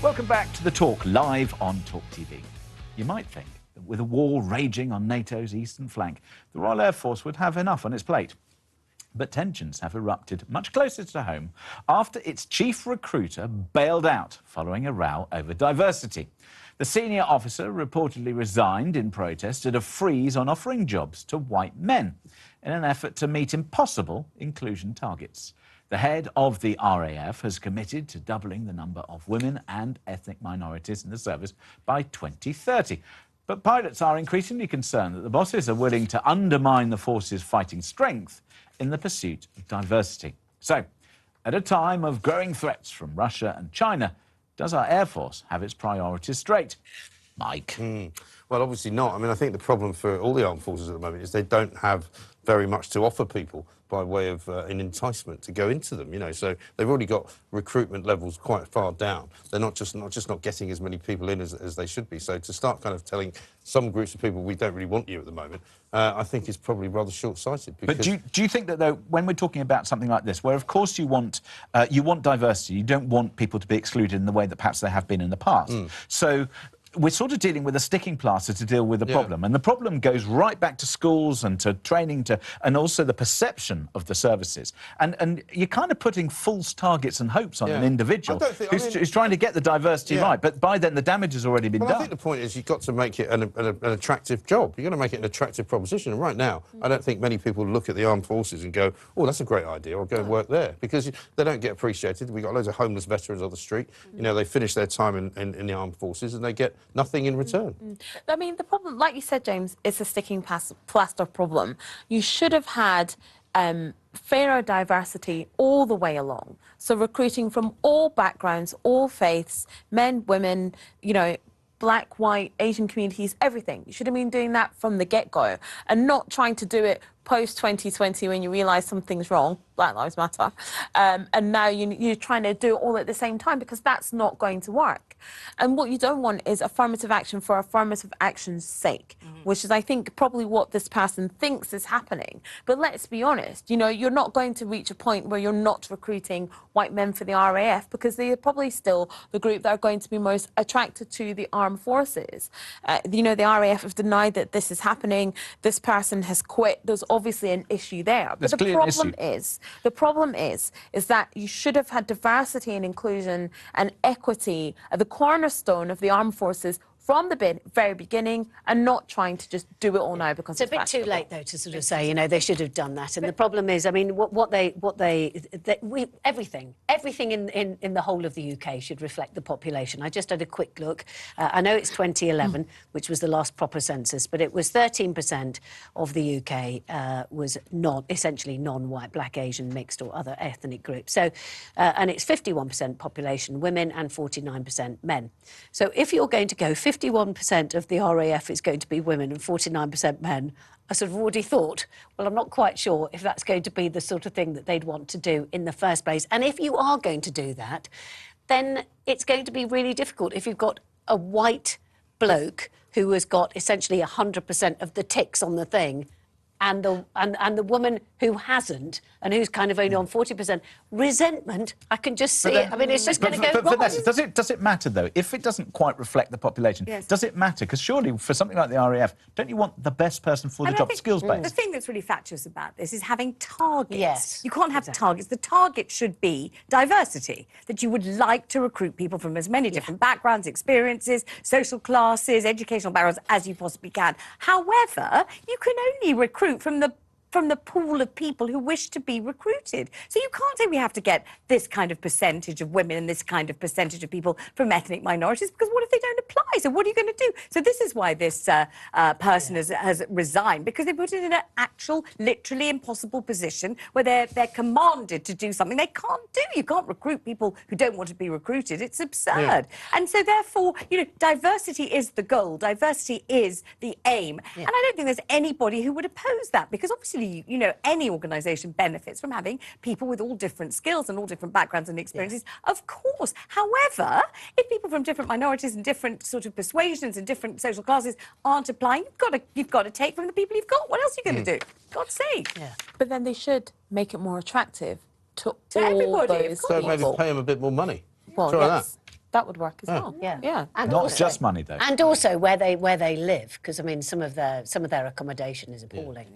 Welcome back to The Talk, live on talkTV. You might think that with a war raging on NATO's eastern flank, the Royal Air Force would have enough on its plate. But tensions have erupted much closer to home after its chief recruiter bailed out following a row over diversity. The senior officer reportedly resigned in protest at a freeze on offering jobs to white men in an effort to meet impossible inclusion targets. The head of the RAF has committed to doubling the number of women and ethnic minorities in the service by 2030. But pilots are increasingly concerned that the bosses are willing to undermine the force's fighting strength in the pursuit of diversity. So, at a time of growing threats from Russia and China, does our Air Force have its priorities straight? Mike? Well, obviously not. I mean, I think the problem for all the armed forces at the moment is they don't have very much to offer people by way of an enticement to go into them, you know. So they've already got recruitment levels quite far down. They're not getting as many people in as they should be. So to start kind of telling some groups of people we don't really want you at the moment, I think is probably rather short-sighted. But do you think that, though, when we're talking about something like this, where of course you want diversity, you don't want people to be excluded in the way that perhaps they have been in the past. So we're sort of dealing with a sticking plaster to deal with the problem. And the problem goes right back to schools and to training and also the perception of the services. And you're kind of putting false targets and hopes on an individual who's trying to get the diversity right. But by then, the damage has already been done. I think the point is you've got to make it an attractive job. You've got to make it an attractive proposition. And right now, I don't think many people look at the armed forces and go, oh, that's a great idea, I'll go and work there. Because they don't get appreciated. We've got loads of homeless veterans on the street. You know, they finish their time in the armed forces and they get nothing in return. I mean, the problem, like you said, James, it's a sticking plaster problem. You should have had fairer diversity all the way along. So recruiting from all backgrounds, all faiths, men, women, you know, black, white, Asian communities, everything. You should have been doing that from the get-go and not trying to do it post-2020 when you realise something's wrong, Black Lives Matter, and now you're trying to do it all at the same time, because that's not going to work. And what you don't want is affirmative action for affirmative action's sake, which is, I think, probably what this person thinks is happening. But let's be honest, you know, you're not going to reach a point where you're not recruiting white men for the RAF, because they are probably still the group that are going to be most attracted to the armed forces. You know, the RAF have denied that this is happening. This person has quit. There's obviously an issue there. But the problem is that you should have had diversity and inclusion and equity at the cornerstone of the armed forces from the very beginning, and not trying to just do it all now because it's a bit too late, though, to sort of say, you know, they should have done that. And the problem is, I mean, everything in the whole of the UK should reflect the population. I just had a quick look. I know it's 2011, which was the last proper census, but it was 13% of the UK was essentially non-white, black, Asian, mixed or other ethnic groups. So, and it's 51% population women and 49% men. So if you're going to go 51% of the RAF is going to be women and 49% men, I sort of already thought, well, I'm not quite sure if that's going to be the sort of thing that they'd want to do in the first place. And if you are going to do that, then it's going to be really difficult if you've got a white bloke who has got essentially 100% of the ticks on the thing, and the woman who hasn't, and who's kind of only on 40%. Resentment, I can just see it. I mean, it's just going to go wrong. Does it matter, though? If it doesn't quite reflect the population, does it matter? Because surely, for something like the RAF, don't you want the best person for the job, skills-based? The thing that's really fatuous about this is having targets. Yes. You can't have targets. The target should be diversity, that you would like to recruit people from as many different backgrounds, experiences, social classes, educational backgrounds as you possibly can. However, you can only recruit from the pool of people who wish to be recruited. So you can't say we have to get this kind of percentage of women and this kind of percentage of people from ethnic minorities, because what if they don't apply? So what are you going to do? So this is why this person has resigned, because they put it in an actual, literally impossible position where they're commanded to do something they can't do. You can't recruit people who don't want to be recruited. It's absurd. And so therefore, you know, diversity is the goal. Diversity is the aim. And I don't think there's anybody who would oppose that, because obviously, you know, any organisation benefits from having people with all different skills and all different backgrounds and experiences, of course. However, if people from different minorities and different sort of persuasions and different social classes aren't applying, you've got to take from the people you've got. What else are you going to do? God's sake. But then they should make it more attractive to all everybody, those So maybe people. pay them a bit more money. Well, Try yes. that. That would work as well. Yeah. Yeah. And Not also, just money, though. And also where they live, because I mean some of their accommodation is appalling.